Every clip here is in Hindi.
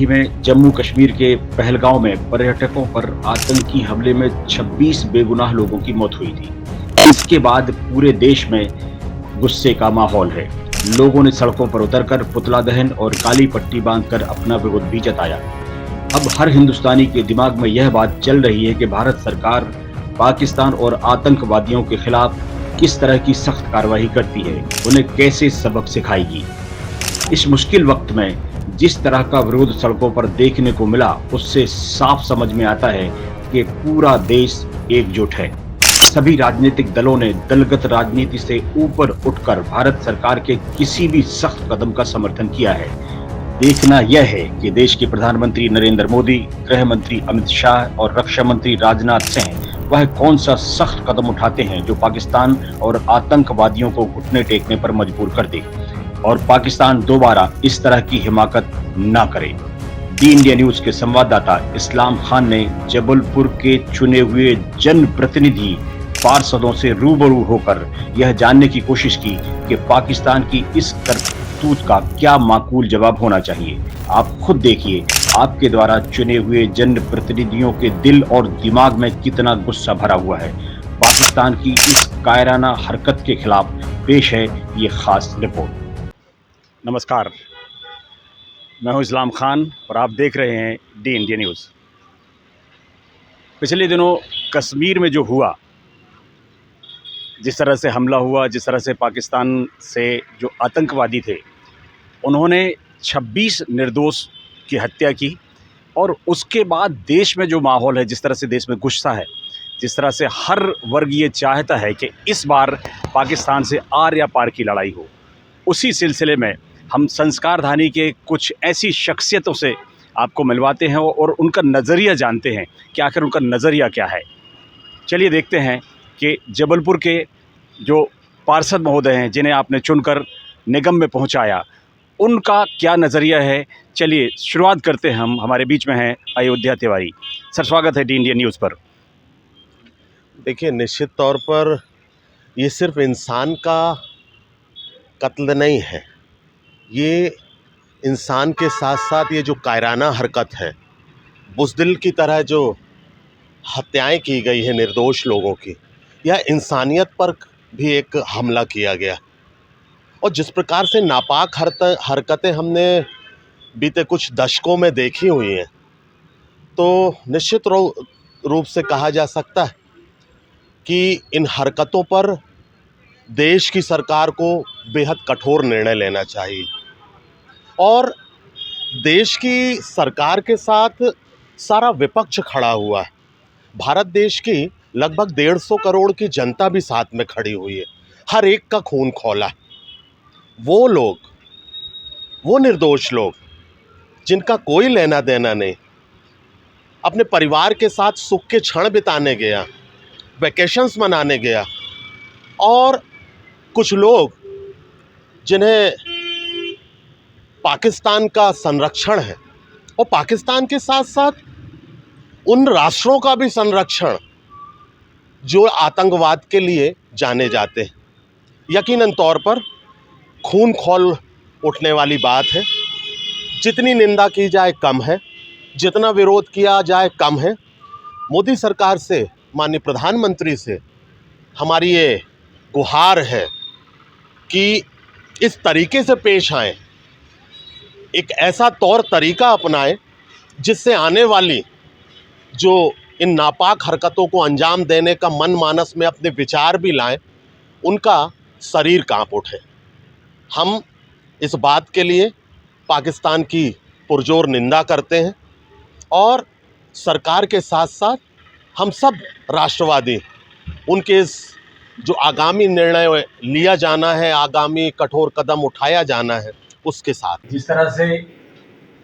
ही में जम्मू कश्मीर के पहलगांव में पर्यटकों पर आतंकी हमले में 26 बेगुनाह लोगों की मौत हुई थी। इसके बाद पूरे देश में गुस्से का माहौल है। लोगों ने सड़कों पर उतरकर पुतला दहन और काली पट्टी बांधकर अपना विरोध भी जताया। अब हर हिंदुस्तानी के दिमाग में यह बात चल रही है कि भारत सरकार पाकिस्तान और आतंकवादियों के खिलाफ किस तरह की सख्त कार्रवाई करती है, उन्हें कैसे सबक सिखाएगी। इस मुश्किल वक्त में जिस तरह का विरोध सड़कों पर देखने को मिला, उससे साफ समझ में आता है कि पूरा देश एकजुट है। सभी राजनीतिक दलों ने दलगत राजनीति से ऊपर उठकर भारत सरकार के किसी भी सख्त कदम का समर्थन किया है। देखना यह है कि देश के प्रधानमंत्री नरेंद्र मोदी, गृह मंत्री अमित शाह और रक्षा मंत्री राजनाथ सिंह वह कौन सा सख्त कदम उठाते हैं जो पाकिस्तान और आतंकवादियों को घुटने टेकने पर मजबूर कर दे और पाकिस्तान दोबारा इस तरह की हिमाकत न करे। दी इंडिया न्यूज के संवाददाता इस्लाम खान ने जबलपुर के चुने हुए जनप्रतिनिधि पार्षदों से रूबरू होकर यह जानने की कोशिश की कि पाकिस्तान की इस करतूत का क्या माकूल जवाब होना चाहिए। आप खुद देखिए, आपके द्वारा चुने हुए जनप्रतिनिधियों के दिल और दिमाग में कितना गुस्सा भरा हुआ है। पाकिस्तान की इस कायराना हरकत के खिलाफ पेश है ये खास रिपोर्ट। नमस्कार, मैं हूं इस्लाम खान और आप देख रहे हैं डी इंडिया न्यूज़। पिछले दिनों कश्मीर में जो हुआ, जिस तरह से हमला हुआ, जिस तरह से पाकिस्तान से जो आतंकवादी थे उन्होंने 26 निर्दोष की हत्या की और उसके बाद देश में जो माहौल है, जिस तरह से देश में गुस्सा है, जिस तरह से हर वर्ग ये चाहता है कि इस बार पाकिस्तान से आर या पार की लड़ाई हो, उसी सिलसिले में हम संस्कारधानी के कुछ ऐसी शख्सियतों से आपको मिलवाते हैं और उनका नज़रिया जानते हैं कि आखिर उनका नज़रिया क्या है। चलिए देखते हैं कि जबलपुर के जो पार्षद महोदय हैं, जिन्हें आपने चुनकर निगम में पहुंचाया, उनका क्या नज़रिया है। चलिए शुरुआत करते हैं। हमारे बीच में हैं अयोध्या तिवारी। सर, स्वागत है डी इंडिया न्यूज़ पर। देखिए, निश्चित तौर पर ये सिर्फ इंसान का कत्ल नहीं है, ये इंसान के साथ साथ ये जो कायराना हरकत है, बुज़दिल की तरह जो हत्याएं की गई है निर्दोष लोगों की, यह इंसानियत पर भी एक हमला किया गया। और जिस प्रकार से नापाक हरकतें हमने बीते कुछ दशकों में देखी हुई हैं, तो निश्चित रूप से कहा जा सकता है कि इन हरकतों पर देश की सरकार को बेहद कठोर निर्णय लेना चाहिए। और देश की सरकार के साथ सारा विपक्ष खड़ा हुआ है। भारत देश की लगभग 150 करोड़ की जनता भी साथ में खड़ी हुई है। हर एक का खून खौला है। वो लोग, वो निर्दोष लोग जिनका कोई लेना देना नहीं, अपने परिवार के साथ सुख के क्षण बिताने गया, वैकेशंस मनाने गया, और कुछ लोग जिन्हें पाकिस्तान का संरक्षण है और पाकिस्तान के साथ साथ उन राष्ट्रों का भी संरक्षण जो आतंकवाद के लिए जाने जाते हैं, यकीनन तौर पर खून खौल उठने वाली बात है। जितनी निंदा की जाए कम है, जितना विरोध किया जाए कम है। मोदी सरकार से, माननीय प्रधानमंत्री से हमारी ये गुहार है कि इस तरीके से पेश आएं, एक ऐसा तौर तरीका अपनाएं जिससे आने वाली जो इन नापाक हरकतों को अंजाम देने का मन मानस में अपने विचार भी लाएं, उनका शरीर कांप उठे। हम इस बात के लिए पाकिस्तान की पुरजोर निंदा करते हैं और सरकार के साथ साथ हम सब राष्ट्रवादी उनके इस जो आगामी निर्णय लिया जाना है, आगामी कठोर कदम उठाया जाना है, उसके साथ। जिस तरह से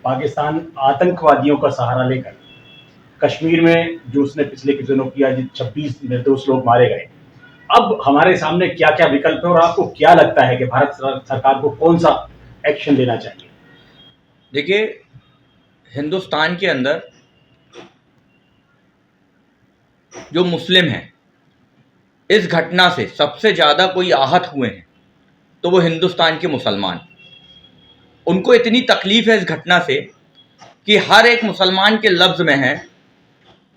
पाकिस्तान आतंकवादियों का सहारा लेकर कश्मीर में जो उसने पिछले कुछ दिनों किया, 26 निर्दोष लोग मारे गए, अब हमारे सामने क्या क्या विकल्प है और आपको क्या लगता है कि भारत सरकार को कौन सा एक्शन लेना चाहिए? देखिए, हिंदुस्तान के अंदर जो मुस्लिम हैं, इस घटना से सबसे ज़्यादा कोई आहत हुए हैं तो वो हिंदुस्तान के मुसलमान। उनको इतनी तकलीफ़ है इस घटना से कि हर एक मुसलमान के लफ्ज़ में है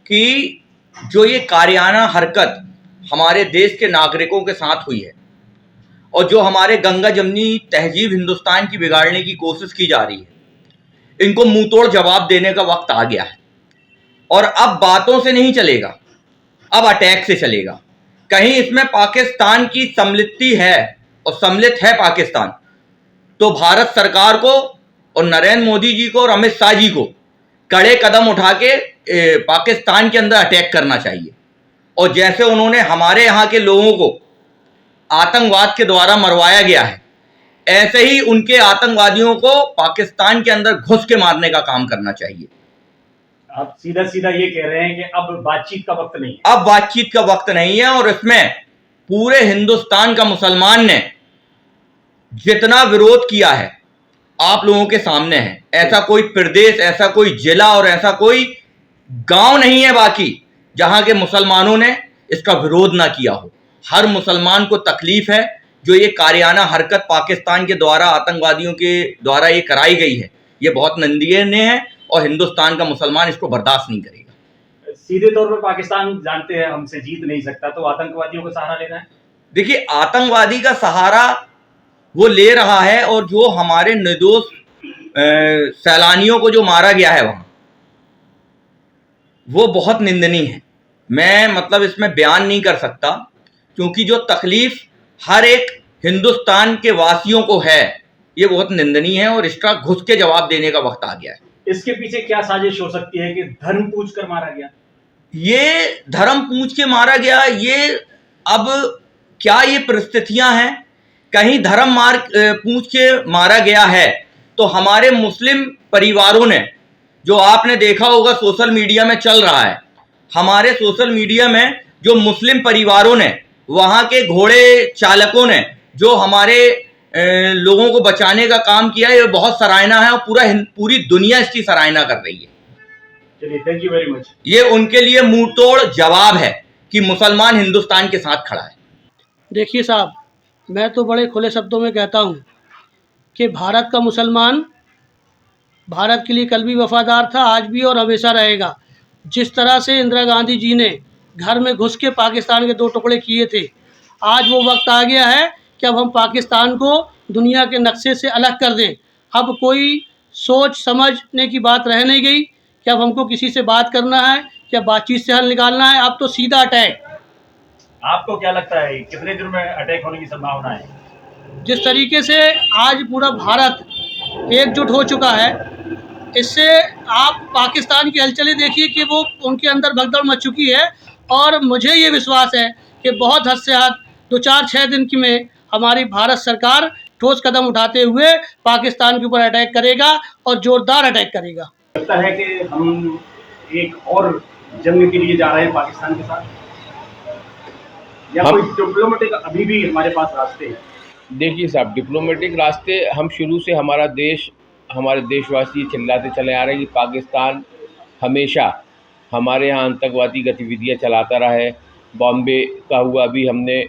कि जो ये कारियाना हरकत हमारे देश के नागरिकों के साथ हुई है और जो हमारे गंगा जमनी तहजीब हिंदुस्तान की बिगाड़ने की कोशिश की जा रही है, इनको मुंह तोड़ जवाब देने का वक्त आ गया है। और अब बातों से नहीं चलेगा, अब अटैक से चलेगा। कहीं इसमें पाकिस्तान की सम्मिलित है और सम्मिलित है पाकिस्तान, तो भारत सरकार को और नरेंद्र मोदी जी को और अमित शाह जी को कड़े कदम उठा के पाकिस्तान के अंदर अटैक करना चाहिए। और जैसे उन्होंने हमारे यहाँ के लोगों को आतंकवाद के द्वारा मरवाया गया है, ऐसे ही उनके आतंकवादियों को पाकिस्तान के अंदर घुस के मारने का काम करना चाहिए। आप सीधा सीधा ये कह रहे हैं कि अब बातचीत का वक्त नहीं है। अब बातचीत का वक्त नहीं है और इसमें पूरे हिंदुस्तान का मुसलमान ने जितना विरोध किया है आप लोगों के सामने है। ऐसा कोई प्रदेश, ऐसा कोई जिला और ऐसा कोई गांव नहीं है बाकी जहां के मुसलमानों ने इसका विरोध ना किया हो। हर मुसलमान को तकलीफ है जो ये कारियाना हरकत पाकिस्तान के द्वारा, आतंकवादियों के द्वारा ये कराई गई है, ये बहुत निंदनीय है और हिंदुस्तान का मुसलमान इसको बर्दाश्त नहीं करेगा। सीधे तौर पर पाकिस्तान जानते हैं हमसे जीत नहीं सकता, तो आतंकवादियों का सहारा लेना है। देखिए, आतंकवादी का सहारा वो ले रहा है और जो हमारे निर्दोष सैलानियों को जो मारा गया है वहां, वो बहुत निंदनीय है। मैं मतलब इसमें बयान नहीं कर सकता, क्योंकि जो तकलीफ हर एक हिंदुस्तान के वासियों को है ये बहुत निंदनीय है और इसका घुस के जवाब देने का वक्त आ गया है। इसके पीछे क्या साजिश हो सकती है कि धर्म पूछ कर मारा गया? ये धर्म पूछ के मारा गया, ये अब क्या ये परिस्थितियां हैं? कहीं धर्म पूछ के मारा गया है तो हमारे मुस्लिम परिवारों ने, जो आपने देखा होगा सोशल मीडिया में चल रहा है, हमारे सोशल मीडिया में जो मुस्लिम परिवारों ने, वहां के घोड़े चालकों ने जो हमारे लोगों को बचाने का काम किया है, ये बहुत सराहना है और पूरी दुनिया इसकी सराहना कर रही है। चलिए, थैंक यू वेरी मच। ये उनके लिए मुंह तोड़ जवाब है कि मुसलमान हिंदुस्तान के साथ खड़ा है। देखिए साहब, मैं तो बड़े खुले शब्दों में कहता हूँ कि भारत का मुसलमान भारत के लिए कल भी वफादार था, आज भी और हमेशा रहेगा। जिस तरह से इंदिरा गांधी जी ने घर में घुस के पाकिस्तान के 2 टुकड़े किए थे, आज वो वक्त आ गया है कि अब हम पाकिस्तान को दुनिया के नक्शे से अलग कर दें। अब कोई सोच समझने की बात रह नहीं गई कि अब हमको किसी से बात करना है या बातचीत से हल निकालना है। अब तो सीधा अटैक। आपको क्या लगता है कितने दिन में अटैक होने की संभावना है? जिस तरीके से आज पूरा भारत एकजुट हो चुका है, इससे आप पाकिस्तान की हलचलें देखिए कि वो उनके अंदर भगदड़ मच चुकी है। और मुझे ये विश्वास है कि बहुत हद से हद 2-4-6 दिन की में हमारी भारत सरकार ठोस कदम उठाते हुए पाकिस्तान के ऊपर अटैक करेगा और जोरदार अटैक करेगा। लगता है कि हम एक और जंग के लिए जा रहे हैं पाकिस्तान के साथ, या कोई डिप्लोमेटिक अभी भी हमारे पास रास्ते हैं? देखिए साहब, डिप्लोमेटिक रास्ते हम शुरू से, हमारा देश, हमारे देशवासी चिल्लाते चले आ रहे हैं कि पाकिस्तान हमेशा हमारे यहाँ आतंकवादी गतिविधियाँ चलाता रहा है। बॉम्बे का हुआ, अभी हमने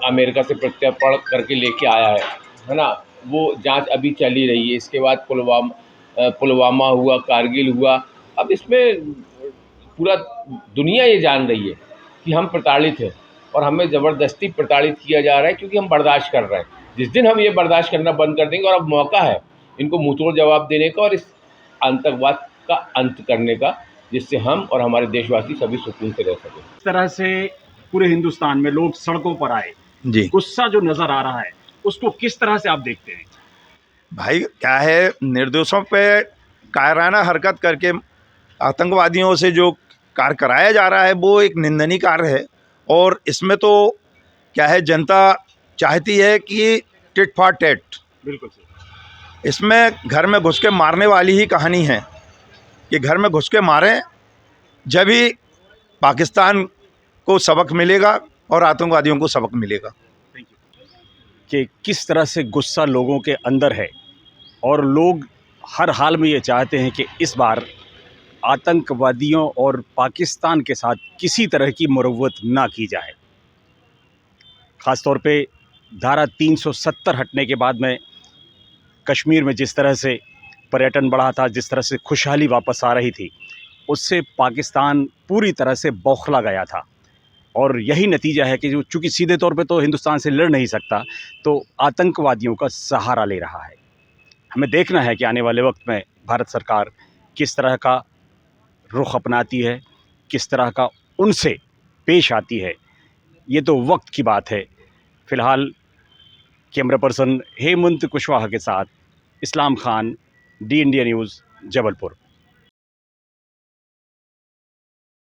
अमेरिका से प्रत्यर्पण करके लेके आया है ना, वो जांच अभी चल ही रही है। इसके बाद पुलवामा हुआ, कारगिल हुआ। अब इसमें पूरा दुनिया ये जान रही है कि हम प्रताड़ित हैं और हमें ज़बरदस्ती प्रताड़ित किया जा रहा है, क्योंकि हम बर्दाश्त कर रहे हैं। जिस दिन हम ये बर्दाश्त करना बंद कर देंगे, और अब मौका है इनको मुंहतोड़ जवाब देने का और इस आतंकवाद का अंत करने का, जिससे हम और हमारे देशवासी सभी सुकून से रह सकें। इस तरह से पूरे हिंदुस्तान में लोग सड़कों पर आए, जी गुस्सा जो नजर आ रहा है, उसको किस तरह से आप देखते हैं? भाई, क्या है, निर्दोषों पे कायराना हरकत करके आतंकवादियों से जो कार्य कराया जा रहा है वो एक निंदनीय कार्य है। और इसमें तो क्या है, जनता चाहती है कि टिट फॉर टैट। बिल्कुल सही। इसमें घर में घुस के मारने वाली ही कहानी है कि घर में घुस के मारें, जब ही पाकिस्तान को सबक मिलेगा और आतंकवादियों को सबक मिलेगा। Thank you. कि किस तरह से गुस्सा लोगों के अंदर है और लोग हर हाल में ये चाहते हैं कि इस बार आतंकवादियों और पाकिस्तान के साथ किसी तरह की मुरव्वत ना की जाए। ख़ास तौर पे धारा 370 हटने के बाद में कश्मीर में जिस तरह से पर्यटन बढ़ा था, जिस तरह से खुशहाली वापस आ रही थी, उससे पाकिस्तान पूरी तरह से बौखला गया था। और यही नतीजा है कि जो चूँकि सीधे तौर पे तो हिंदुस्तान से लड़ नहीं सकता, तो आतंकवादियों का सहारा ले रहा है। हमें देखना है कि आने वाले वक्त में भारत सरकार किस तरह का रुख अपनाती है, किस तरह का उनसे पेश आती है। ये तो वक्त की बात है। फ़िलहाल कैमरा पर्सन हेमंत कुशवाहा के साथ Islam Khan, the India News, Jabalpur.